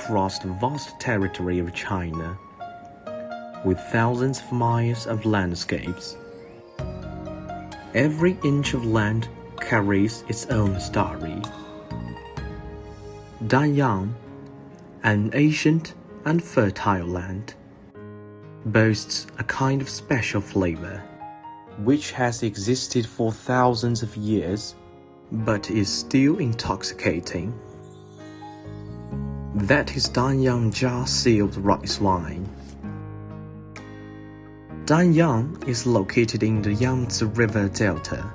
across the vast territory of China, with thousands of miles of landscapes. Every inch of land carries its own story. Danyang, an ancient and fertile land, boasts a kind of special flavor, which has existed for thousands of years, but is still intoxicating. That is Danyang jar-sealed rice wine. Danyang is located in the Yangtze River Delta,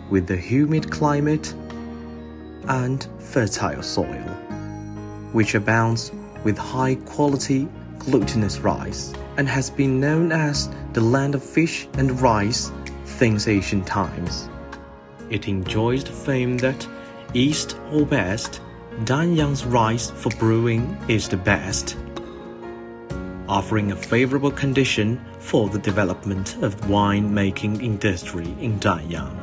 with a humid climate and fertile soil, which abounds with high-quality glutinous rice, and has been known as the land of fish and rice since ancient times. It enjoys the fame that, east or west, Danyang's rice for brewing is the best, offering a favorable condition for the development of the wine-making industry in Danyang.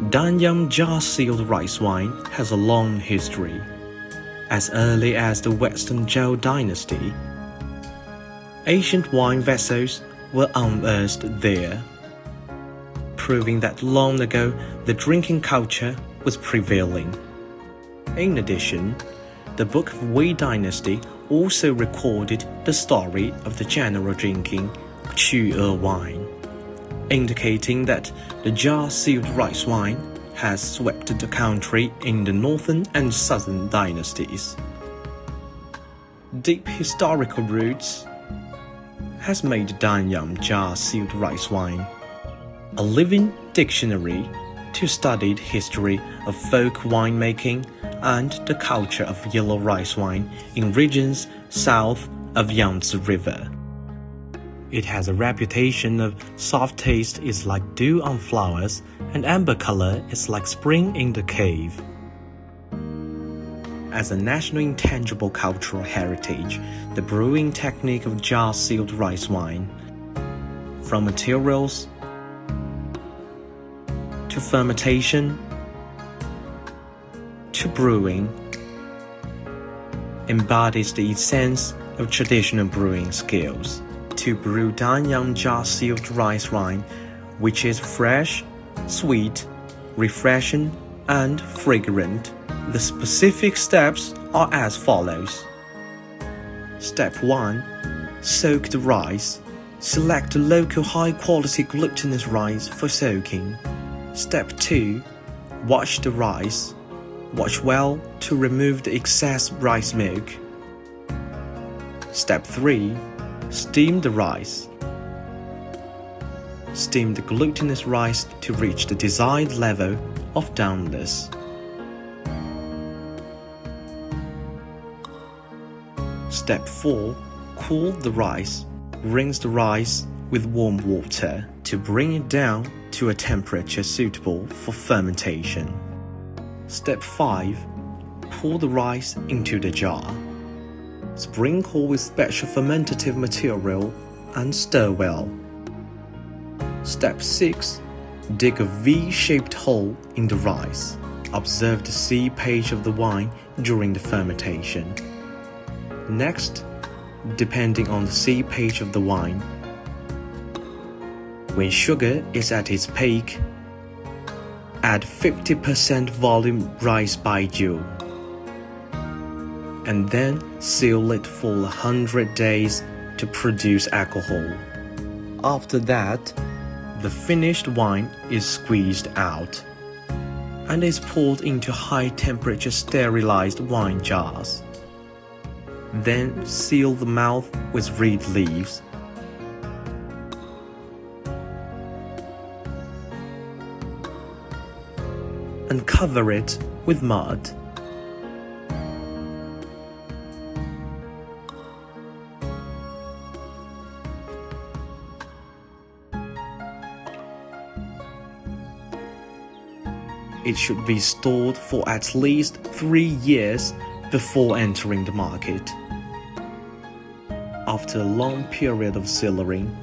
Danyang jar-sealed rice wine has a long history. As early as the Western Zhou dynasty, ancient wine vessels were unearthed there, proving that long ago the drinking culture was prevailing. In addition, the Book of Wei Dynasty also recorded the story of the general drinking of Qu wine, indicating that the jar-sealed rice wine has swept the country in the northern and southern dynasties. Deep historical roots has made Danyang jar-sealed rice wine a living dictionary to study the history of folk winemaking and the culture of yellow rice wine in regions south of Yangtze River. It has a reputation of soft taste is like dew on flowers and amber color is like spring in the cave. As a national intangible cultural heritage, the brewing technique of jar-sealed rice wine, from materials to fermentation to brewing, embodies the essence of traditional brewing skills. To brew Danyang jar-sealed rice wine, which is fresh, sweet, refreshing, and fragrant, the specific steps are as follows. Step 1. Soak the rice. Select a local high-quality glutinous rice for soaking. Step 2. Wash the rice. Wash well to remove the excess rice milk. Step 3. Steam the rice. Steam the glutinous rice to reach the desired level of doneness. Step 4. Cool the rice. Rinse the rice with warm water to bring it down to a temperature suitable for fermentation. Step 5. Pour the rice into the jar. Sprinkle with special fermentative material and stir well. Step 6. Dig a V-shaped hole in the rice. Observe the seepage of the wine during the fermentation. Next, depending on the seepage of the wine, when sugar is at its peak, add 50% volume rice baijiu, and then seal it for 100 days to produce alcohol. After that, the finished wine is squeezed out and is poured into high-temperature sterilized wine jars. Then seal the mouth with reed leaves. And cover it with mud. It should be stored for at least 3 years before entering the market. After a long period of cellaring,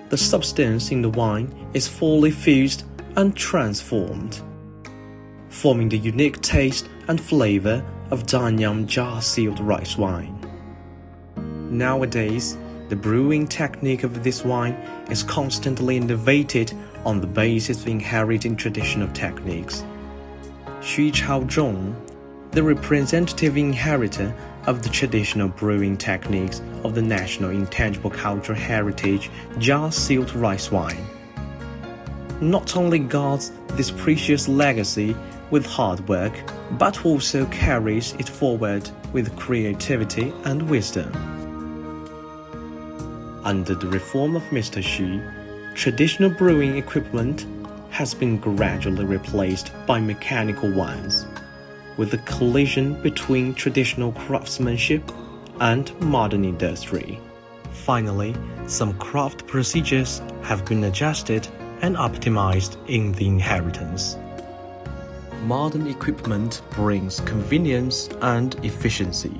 the substance in the wine is fully fused and transformed, forming the unique taste and flavor of Danyang jar-sealed rice wine. Nowadays, the brewing technique of this wine is constantly innovated on the basis of inheriting traditional techniques. Xu Chaozhong, the representative inheritor of the traditional brewing techniques of the National Intangible Cultural Heritage jar-sealed rice wine, not only guards this precious legacy with hard work, but also carries it forward with creativity and wisdom. Under the reform of Mr. Xu, traditional brewing equipment has been gradually replaced by mechanical ones, with the collision between traditional craftsmanship and modern industry. Finally, some craft procedures have been adjusted and optimized in the inheritance. Modern equipment brings convenience and efficiency.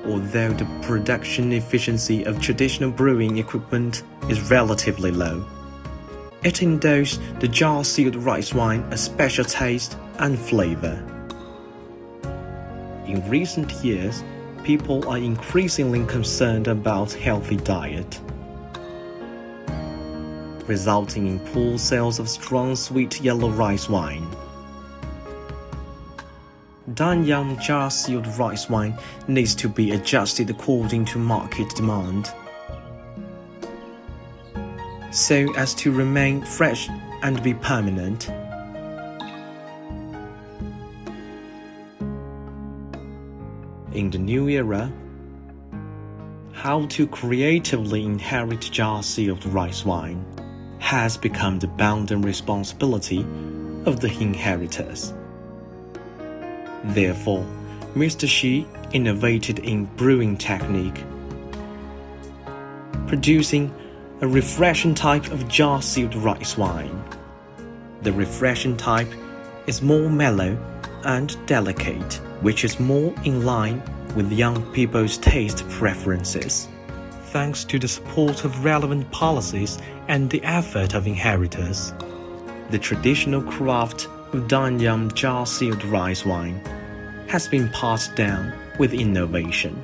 Although the production efficiency of traditional brewing equipment is relatively low, it endows the jar-sealed rice wine a special taste and flavor. In recent years, people are increasingly concerned about healthy diet, resulting in poor sales of strong sweet yellow rice wine. Danyang jar-sealed rice wine needs to be adjusted according to market demand, so as to remain fresh and be permanent. In the new era, how to creatively inherit jar-sealed rice wine has become the bounden responsibility of the inheritors. Therefore, Mr. Xu innovated in brewing technique, producing a refreshing type of jar-sealed rice wine. The refreshing type is more mellow and delicate, which is more in line with young people's taste preferences. Thanks to the support of relevant policies and the effort of inheritors, the traditional craft of Danyang jar-sealed rice wine has been passed down with innovation.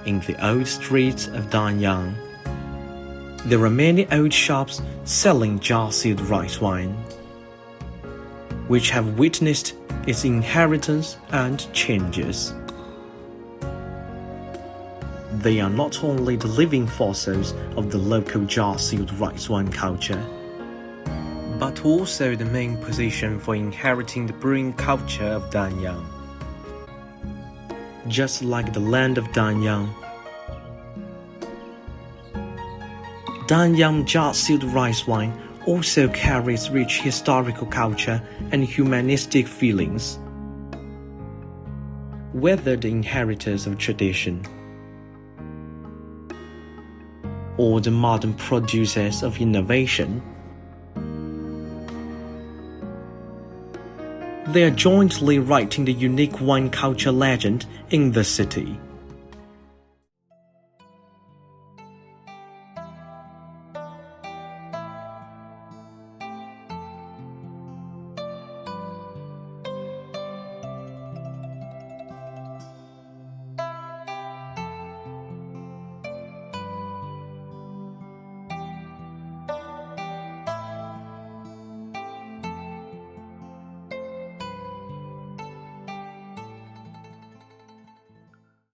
In the old streets of Danyang, there are many old shops selling jar-sealed rice wine, which have witnessed its inheritance and changes. They are not only the living fossils of the local jar-sealed rice wine culture, but also the main position for inheriting the brewing culture of Danyang. Just like the land of Danyang, Danyang jar-sealed rice wine also carries rich historical culture and humanistic feelings. Whether the inheritors of tradition or the modern producers of innovation, they are jointly writing the unique wine culture legend in the city.